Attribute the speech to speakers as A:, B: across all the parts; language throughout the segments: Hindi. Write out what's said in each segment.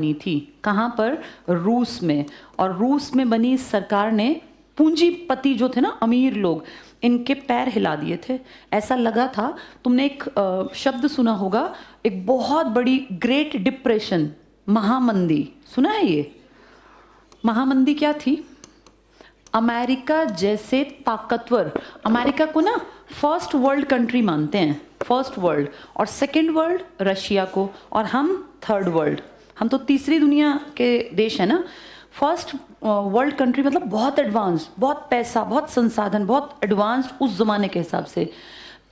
A: बनी थी। कहाँ पर? रूस में। और रूस में बनी इस सरकार ने पूंजीपति जो थे ना, अमीर लोग, इनके पैर हिला दिए थे। ऐसा लगा था, तुमने एक शब्द सुना होगा, एक बहुत बड़ी ग्रेट डिप्रेशन, महामंदी, सुना है ये? महामंदी क्या थी? अमेरिका जैसे ताकतवर, अमेरिका को ना फर्स्ट वर्ल्ड कंट्री मानते हैं, फर्स्ट वर्ल्ड, और सेकंड वर्ल्ड रशिया को, और हम थर्ड वर्ल्ड, हम तो तीसरी दुनिया के देश है ना। फर्स्ट वर्ल्ड कंट्री मतलब बहुत एडवांस, बहुत पैसा, बहुत संसाधन, बहुत एडवांस्ड उस जमाने के हिसाब से।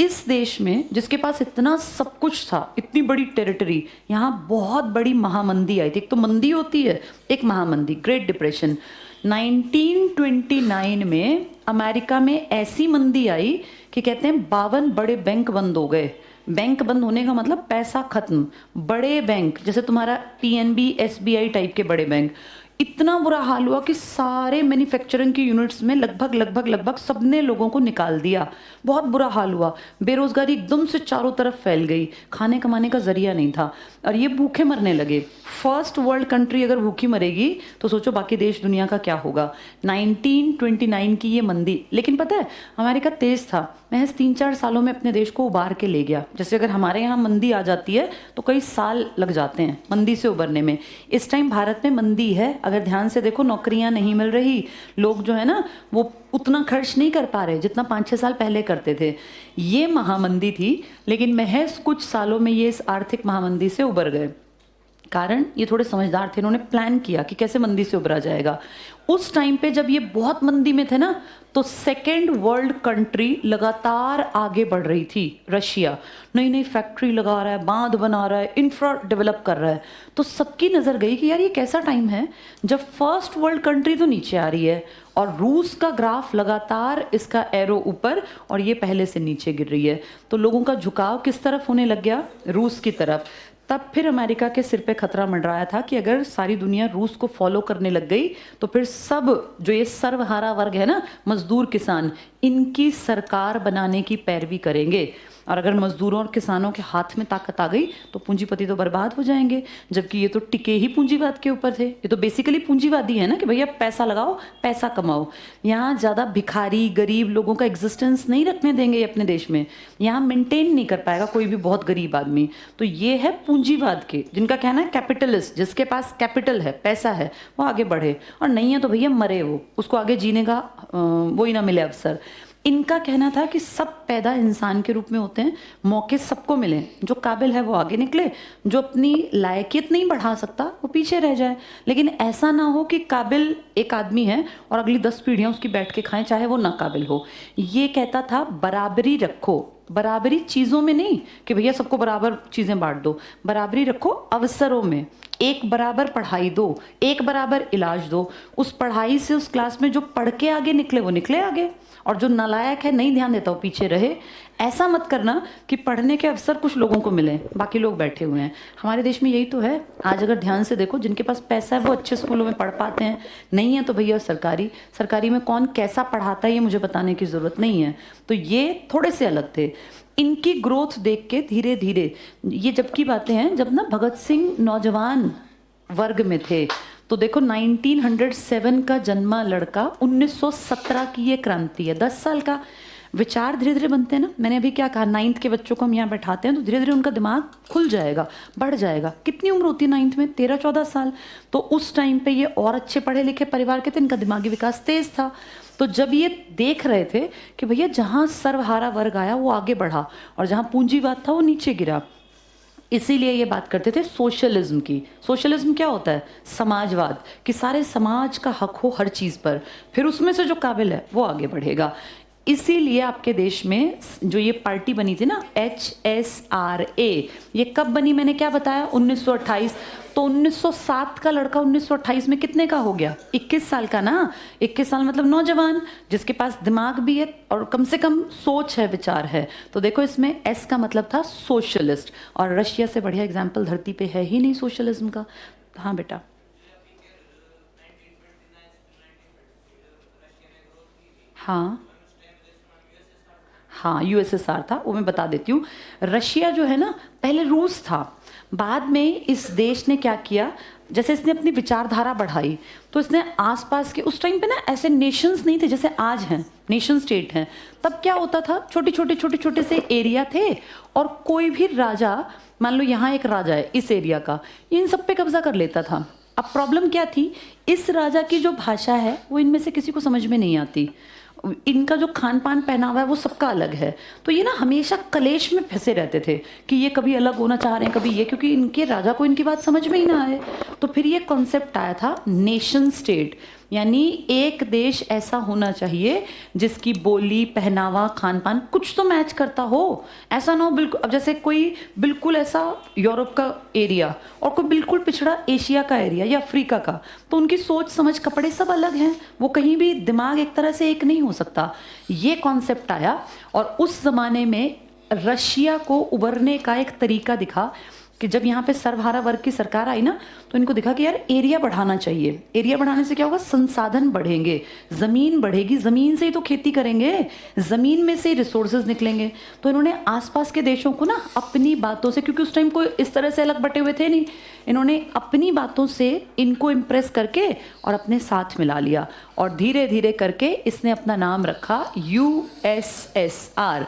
A: इस देश में जिसके पास इतना सब कुछ था, इतनी बड़ी टेरिटरी, यहाँ बहुत बड़ी महामंदी आई थी। एक तो मंदी होती है, एक महामंदी, ग्रेट डिप्रेशन। 1929 में अमेरिका में ऐसी मंदी आई कि कहते हैं 52 बड़े बैंक बंद हो गए। बैंक बंद होने का मतलब पैसा खत्म। बड़े बैंक जैसे तुम्हारा पीएनबी, एसबीआई टाइप के बड़े बैंक, इतना बुरा हाल हुआ कि सारे मैन्युफैक्चरिंग की यूनिट्स में लगभग सबने लोगों को निकाल दिया। बहुत बुरा हाल हुआ, बेरोजगारी एकदम से चारों तरफ फैल गई, खाने कमाने का जरिया नहीं था, और ये भूखे मरने लगे। फर्स्ट वर्ल्ड कंट्री अगर भूखी मरेगी तो सोचो बाकी देश दुनिया का क्या होगा। 1929 की ये मंदी, लेकिन पता है अमेरिका तेज था, महज 3-4 सालों में अपने देश को उबार के ले गया। जैसे अगर हमारे यहाँ मंदी आ जाती है तो कई साल लग जाते हैं मंदी से उबरने में। इस टाइम भारत में मंदी है, अगर ध्यान से देखो, नौकरियां नहीं मिल रही, लोग जो है ना वो उतना खर्च नहीं कर पा रहे जितना 5-6 साल पहले करते थे। ये महामंदी थी, लेकिन महज कुछ सालों में ये इस आर्थिक महामंदी से उबर गए। कारण ये थोड़े समझदार थे, इन्होंने प्लान किया कि कैसे मंदी से उबरा जाएगा। उस टाइम पे जब ये बहुत मंदी में थे ना, तो सेकेंड वर्ल्ड कंट्री लगातार आगे बढ़ रही थी। रशिया नई नई फैक्ट्री लगा रहा है, बांध बना रहा है, इंफ्रा डेवलप कर रहा है। तो सबकी नज़र गई कि यार ये कैसा टाइम है जब फर्स्ट वर्ल्ड कंट्री तो नीचे आ रही है और रूस का ग्राफ लगातार, इसका एरो ऊपर और ये पहले से नीचे गिर रही है। तो लोगों का झुकाव किस तरफ होने लग गया? रूस की तरफ। तब फिर अमेरिका के सिर पे खतरा मंडराया था कि अगर सारी दुनिया रूस को फॉलो करने लग गई तो फिर सब जो ये सर्वहारा वर्ग है ना, मजदूर किसान, इनकी सरकार बनाने की पैरवी करेंगे। और अगर मजदूरों और किसानों के हाथ में ताकत आ गई तो पूंजीपति तो बर्बाद हो जाएंगे। जबकि ये तो टिके ही पूंजीवाद के ऊपर थे, ये तो बेसिकली पूंजीवादी है ना कि भैया पैसा लगाओ, पैसा कमाओ। यहाँ ज़्यादा भिखारी गरीब लोगों का एग्जिस्टेंस नहीं रखने देंगे अपने देश में, यहाँ मेंटेन नहीं कर पाएगा कोई भी बहुत गरीब आदमी। तो ये है पूंजीवाद के, जिनका कहना है कैपिटलिस्ट, जिसके पास कैपिटल है, पैसा है, वो आगे बढ़े, और नहीं है तो भैया मरे, वो उसको आगे जीने का वो ही ना मिले अवसर। इनका कहना था कि सब पैदा इंसान के रूप में होते हैं, मौके सबको मिले, जो काबिल है वो आगे निकले, जो अपनी लायकियत नहीं बढ़ा सकता वो पीछे रह जाए। लेकिन ऐसा ना हो कि काबिल एक आदमी है और अगली 10 पीढ़ियां उसकी बैठ के खाएं, चाहे वो ना काबिल हो। ये कहता था बराबरी रखो, बराबरी चीज़ों में नहीं कि भैया सबको बराबर चीज़ें बांट दो, बराबरी रखो अवसरों में। एक बराबर पढ़ाई दो, एक बराबर इलाज दो। उस पढ़ाई से उस क्लास में जो पढ़ के आगे निकले वो निकले आगे, और जो नालायक है, नहीं ध्यान देता, वो पीछे रहे। ऐसा मत करना कि पढ़ने के अवसर कुछ लोगों को मिले, बाकी लोग बैठे हुए हैं। हमारे देश में यही तो है। आज अगर ध्यान से देखो, जिनके पास पैसा है वो अच्छे स्कूलों में पढ़ पाते हैं, नहीं है तो भैया सरकारी, सरकारी में कौन कैसा पढ़ाता है ये मुझे बताने की ज़रूरत नहीं है। तो ये थोड़े से अलग थे। इनकी ग्रोथ देख के धीरे धीरे, ये जब की बातें हैं जब ना भगत सिंह नौजवान वर्ग में थे, तो देखो 1907 का जन्मा लड़का, 1917 की ये क्रांति है, 10 साल का। विचार धीरे धीरे बनते हैं ना। मैंने अभी क्या कहा, 9th के बच्चों को हम यहाँ बैठाते हैं तो धीरे धीरे उनका दिमाग खुल जाएगा, बढ़ जाएगा। कितनी उम्र होती है 9th में? 13-14 साल। तो उस टाइम पे ये और अच्छे पढ़े लिखे परिवार के थे, इनका दिमागी विकास तेज था। तो जब ये देख रहे थे कि भैया जहाँ सर्वहारा वर्ग आया वो आगे बढ़ा और जहाँ पूंजीवाद था वो नीचे गिरा, इसीलिए ये बात करते थे सोशलिज्म की। सोशलिज्म क्या होता है? समाजवाद, कि सारे समाज का हक हो हर चीज़ पर, फिर उसमें से जो काबिल है वो आगे बढ़ेगा। इसीलिए आपके देश में जो ये पार्टी बनी थी ना, HSRA, ये कब बनी मैंने क्या बताया? 1928। तो 1907 का लड़का 1928 में कितने का हो गया? 21 साल का ना। 21 साल मतलब नौजवान, जिसके पास दिमाग भी है और कम से कम सोच है, विचार है। तो देखो इसमें S का मतलब था सोशलिस्ट, और रशिया से बढ़िया एग्जाम्पल धरती पे है ही नहीं सोशलिज्म का। हाँ बेटा। हाँ हाँ, यूएसएसआर था, वो मैं बता देती हूँ। रशिया जो है ना, पहले रूस था, बाद में इस देश ने क्या किया, जैसे इसने अपनी विचारधारा बढ़ाई तो इसने आसपास के, उस टाइम पे ना ऐसे नेशंस नहीं थे जैसे आज हैं, नेशन स्टेट हैं। तब क्या होता था, छोटे छोटे से एरिया थे और कोई भी राजा, मान लो यहाँ एक राजा है इस एरिया का, इन सब पे कब्जा कर लेता था। अब प्रॉब्लम क्या थी, इस राजा की जो भाषा है वो इनमें से किसी को समझ में नहीं आती, इनका जो खान पान पहनावा है वो सबका अलग है। तो ये ना हमेशा कलेश में फंसे रहते थे कि ये कभी अलग होना चाह रहे हैं, कभी ये, क्योंकि इनके राजा को इनकी बात समझ में ही ना आए। तो फिर ये कॉन्सेप्ट आया था नेशन स्टेट, यानी एक देश ऐसा होना चाहिए जिसकी बोली, पहनावा, खान पान कुछ तो मैच करता हो। ऐसा ना हो बिल्कुल, अब जैसे कोई बिल्कुल ऐसा यूरोप का एरिया और कोई बिल्कुल पिछड़ा एशिया का एरिया या अफ्रीका का, तो उनकी सोच समझ, कपड़े सब अलग हैं, वो कहीं भी दिमाग एक तरह से एक नहीं हो सकता। ये कॉन्सेप्ट आया और उस ज़माने में रशिया को उभरने का एक तरीका दिखा कि जब यहाँ पे सर्वहारा वर्ग की सरकार आई ना, तो इनको दिखा कि यार एरिया बढ़ाना चाहिए। एरिया बढ़ाने से क्या होगा, संसाधन बढ़ेंगे, ज़मीन बढ़ेगी, ज़मीन से ही तो खेती करेंगे, ज़मीन में से ही रिसोर्सेज निकलेंगे। तो इन्होंने आसपास के देशों को ना अपनी बातों से, क्योंकि उस टाइम कोई इस तरह से अलग बटे हुए थे नहीं, इन्होंने अपनी बातों से इनको इम्प्रेस करके और अपने साथ मिला लिया। और धीरे धीरे करके इसने अपना नाम रखा USSR।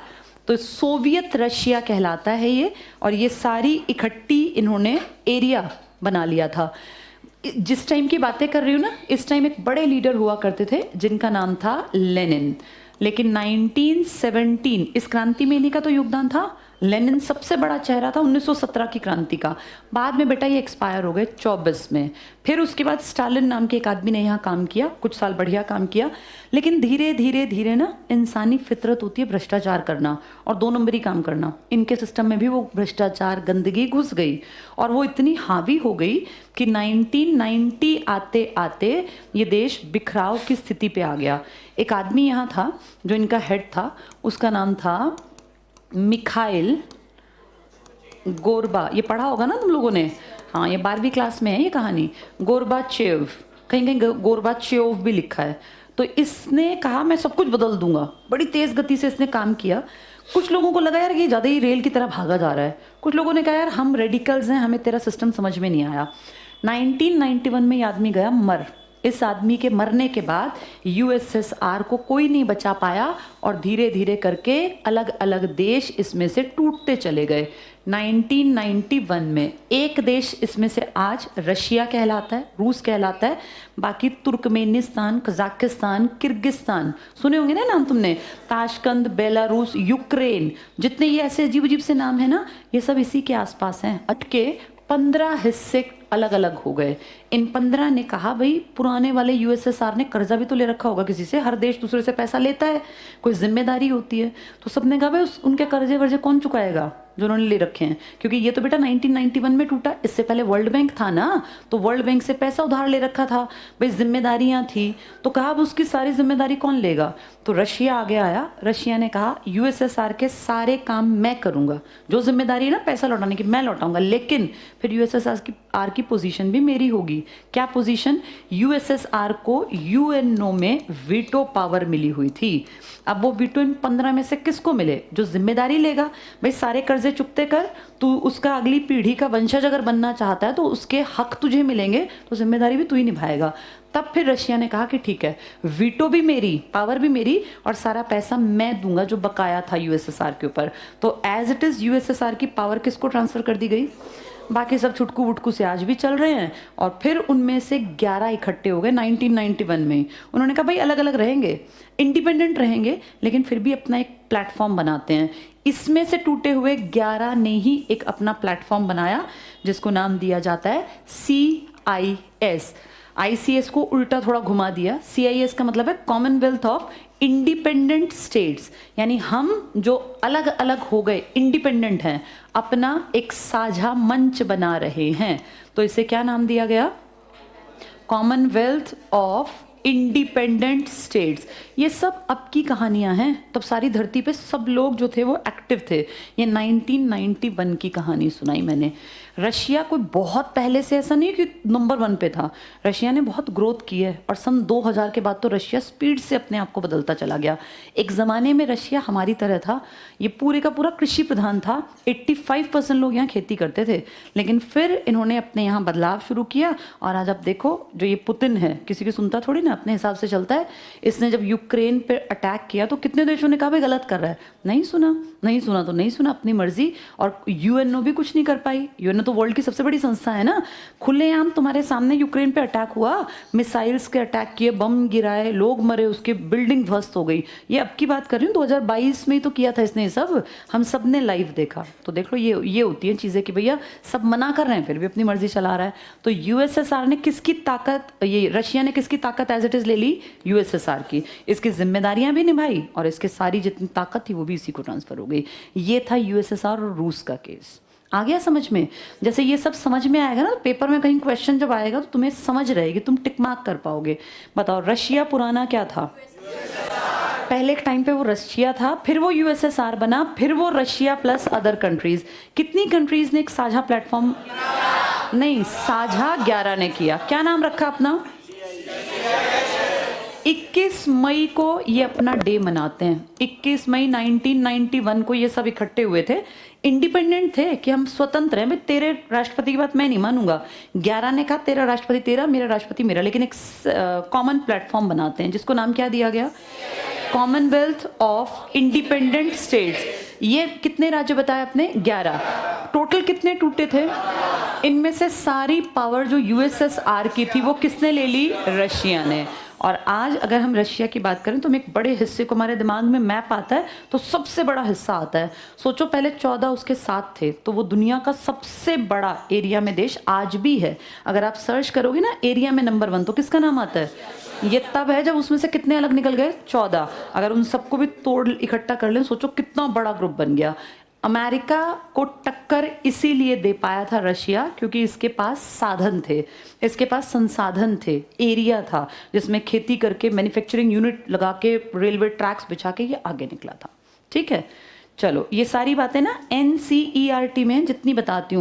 A: तो सोवियत रशिया कहलाता है ये, और ये सारी इकट्ठी इन्होंने एरिया बना लिया था। जिस टाइम की बातें कर रही हूँ ना, इस टाइम एक बड़े लीडर हुआ करते थे जिनका नाम था लेनिन। लेकिन 1917 इस क्रांति में इन्हीं का तो योगदान था। लेनिन सबसे बड़ा चेहरा था 1917 की क्रांति का। बाद में बेटा ये एक्सपायर हो गए 24 में। फिर उसके बाद स्टालिन नाम के एक आदमी ने यहाँ काम किया, कुछ साल बढ़िया काम किया। लेकिन धीरे धीरे धीरे ना इंसानी फितरत होती है भ्रष्टाचार करना और 2 नंबरी काम करना। इनके सिस्टम में भी वो भ्रष्टाचार, गंदगी घुस गई और वो इतनी हावी हो गई कि 1990 आते आते ये देश बिखराव की स्थिति पे आ गया। एक आदमी यहाँ था जो इनका हेड था, उसका नाम था मिखाइल गोरबा। ये पढ़ा होगा ना तुम लोगों ने, हाँ ये 12वीं क्लास में है ये कहानी। गोरबाचेव, कहीं कहीं गोरबाचेव भी लिखा है। तो इसने कहा मैं सब कुछ बदल दूंगा, बड़ी तेज गति से इसने काम किया। कुछ लोगों को लगा यार ये ज़्यादा ही रेल की तरह भागा जा रहा है, कुछ लोगों ने कहा यार हम रेडिकल्स हैं, हमें तेरा सिस्टम समझ में नहीं आया। 1991 में ये आदमी गया मर। इस आदमी के मरने के बाद USSR को कोई नहीं बचा पाया और धीरे धीरे करके अलग अलग देश इसमें से टूटते चले गए। 1991 में एक देश इसमें से आज रशिया कहलाता है, रूस कहलाता है। बाकी तुर्कमेनिस्तान, कजाकिस्तान, किर्गिस्तान, सुने होंगे ना नाम तुमने, ताशकंद, बेलारूस, यूक्रेन, जितने ये ऐसे अजीब अजीब से नाम है ना, ये सब इसी के आसपास हैं। अटके 15 हिस्से अलग अलग हो गए। इन 15 ने कहा भाई पुराने वाले USSR ने कर्जा भी तो ले रखा होगा किसी से, हर देश दूसरे से पैसा लेता है, कोई जिम्मेदारी होती है। तो सबने कहा भाई उनके कर्जे वर्जे कौन चुकाएगा जो उन्होंने ले रखे हैं, क्योंकि ये तो बेटा 1991 में टूटा, इससे पहले वर्ल्ड बैंक था ना, तो वर्ल्ड बैंक से पैसा उधार ले रखा था, भाई जिम्मेदारियां थी। तो कहा अब उसकी सारी जिम्मेदारी कौन लेगा, तो रशिया आगे आया। रशिया ने कहा USSR के सारे काम मैं करूंगा, जो जिम्मेदारी है ना पैसा लौटाने की मैं लौटाऊंगा, लेकिन फिर USSR की पोजीशन भी मेरी होगी। क्या पोजीशन, USSR को UNO में वीटो पावर मिली हुई थी। अब वो वीटो इन 15 में से किसको मिले, जो जिम्मेदारी लेगा। भाई सारे कर्जे चुकते कर, तू उसका अगली पीढ़ी का वंशज अगर बनना चाहता है तो उसके हक तुझे मिलेंगे, तो जिम्मेदारी भी तू ही निभाएगा। तब फिर रशिया ने कहा कि ठीक है, वीटो भी मेरी, पावर भी मेरी, और सारा पैसा मैं दूंगा जो बकाया था USSR के ऊपर। तो एज इट इज USSR की पावर किसको ट्रांसफर कर दी गई, बाकी सब छुटकू वुटकू से आज भी चल रहे हैं। और फिर उनमें से 11 इकट्ठे हो गए 1991 में। उन्होंने कहा भाई अलग अलग रहेंगे, इंडिपेंडेंट रहेंगे, लेकिन फिर भी अपना एक प्लेटफॉर्म बनाते हैं। इसमें से टूटे हुए 11 ने ही एक अपना प्लेटफॉर्म बनाया जिसको नाम दिया जाता है CIS। ICS को उल्टा थोड़ा घुमा दिया। CIS का मतलब है कॉमनवेल्थ ऑफ इंडिपेंडेंट स्टेट्स, यानी हम जो अलग अलग हो गए इंडिपेंडेंट हैं, अपना एक साझा मंच बना रहे हैं। तो इसे क्या नाम दिया गया, कॉमनवेल्थ ऑफ इंडिपेंडेंट स्टेट्स। ये सब अब की कहानियां हैं, तब सारी धरती पे सब लोग जो थे वो एक्टिव थे। ये 1991 की कहानी सुनाई मैंने। रशिया कोई बहुत पहले से ऐसा नहीं कि नंबर 1 पे था, रशिया ने बहुत ग्रोथ की है और सन 2000 के बाद तो रशिया स्पीड से अपने आप को बदलता चला गया। एक ज़माने में रशिया हमारी तरह था, ये पूरे का पूरा कृषि प्रधान था, 85% लोग यहाँ खेती करते थे, लेकिन फिर इन्होंने अपने यहाँ बदलाव शुरू किया और आज आप देखो जो ये पुतिन है, किसी की सुनता थोड़ी ना, अपने हिसाब से चलता है। इसने जब यूक्रेन पे अटैक किया तो कितने देशों ने कहा भाई गलत कर रहा है, नहीं सुना, नहीं सुना तो नहीं सुना, अपनी मर्जी। और यूएनओ भी कुछ नहीं कर पाई, यूएनओ तो वर्ल्ड की सबसे बड़ी संस्था है ना, खुलेआम तुम्हारे सामने यूक्रेन पे अटैक हुआ, मिसाइल्स के अटैक किए, बम गिराए, लोग मरे, उसके बिल्डिंग ध्वस्त हो गई। ये अब की बात कर रही हूँ, 2022 में ही तो किया था इसने सब, हम सब ने लाइव देखा। तो देख लो ये होती है चीज़ें कि भैया सब मना कर रहे हैं फिर भी अपनी मर्जी चला रहा है। तो यूएसएसआर ने किसकी ताकत, ये रशिया ने किसकी ताकत एज इट इज़ ले ली, यूएसएसआर की, इसकी जिम्मेदारियां भी निभाई और इसके सारी जितनी ताकत थी वो भी इसी को ट्रांसफर हो गई। ये था यूएसएसआर और रूस का केस। आ गया समझ में? जैसे ये सब समझ में आएगा ना, पेपर में कहीं क्वेश्चन जब आएगा तो तुम्हें समझ रहेगी, तुम टिक मार्क कर पाओगे। बताओ रशिया पुराना क्या था? पहले एक टाइम पे वो रशिया था, फिर वो यूएसएसआर बना, फिर वो रशिया प्लस अदर कंट्रीज। कितनी कंट्रीज ने एक साझा प्लेटफॉर्म, नहीं साझा 11 ने किया। क्या नाम रखा अपना? 21 मई को ये अपना डे मनाते हैं। 21 मई 1991 को ये सब इकट्ठे हुए थे, इंडिपेंडेंट थे कि हम स्वतंत्र हैं। भाई तेरे राष्ट्रपति की बात मैं नहीं मानूंगा, 11 ने कहा तेरा राष्ट्रपति तेरा, मेरा राष्ट्रपति मेरा, लेकिन एक कॉमन प्लेटफॉर्म बनाते हैं जिसको नाम क्या दिया गया, कॉमनवेल्थ ऑफ इंडिपेंडेंट स्टेट्स। ये कितने राज्य बताए आपने? 11। टोटल कितने टूटे थे? इनमें से सारी पावर जो यूएसएसआर की थी वो किसने ले ली? रशिया ने। और आज अगर हम रशिया की बात करें तो हम एक बड़े हिस्से को, हमारे दिमाग में मैप आता है तो सबसे बड़ा हिस्सा आता है। सोचो पहले 14 उसके साथ थे, तो वो दुनिया का सबसे बड़ा एरिया में देश आज भी है। अगर आप सर्च करोगे ना एरिया में नंबर 1 तो किसका नाम आता है? ये तब है जब उसमें से कितने अलग निकल गए? 14। अगर उन सबको भी तोड़ इकट्ठा कर लें, सोचो कितना बड़ा ग्रुप बन गया। अमेरिका को टक्कर इसीलिए दे पाया था रशिया, क्योंकि इसके पास साधन थे, इसके पास संसाधन थे, एरिया था जिसमें खेती करके, मैन्युफैक्चरिंग यूनिट लगा के, रेलवे ट्रैक्स बिछा के ये आगे निकला था। ठीक है, चलो ये सारी बातें ना NCERT में जितनी बताती हूँ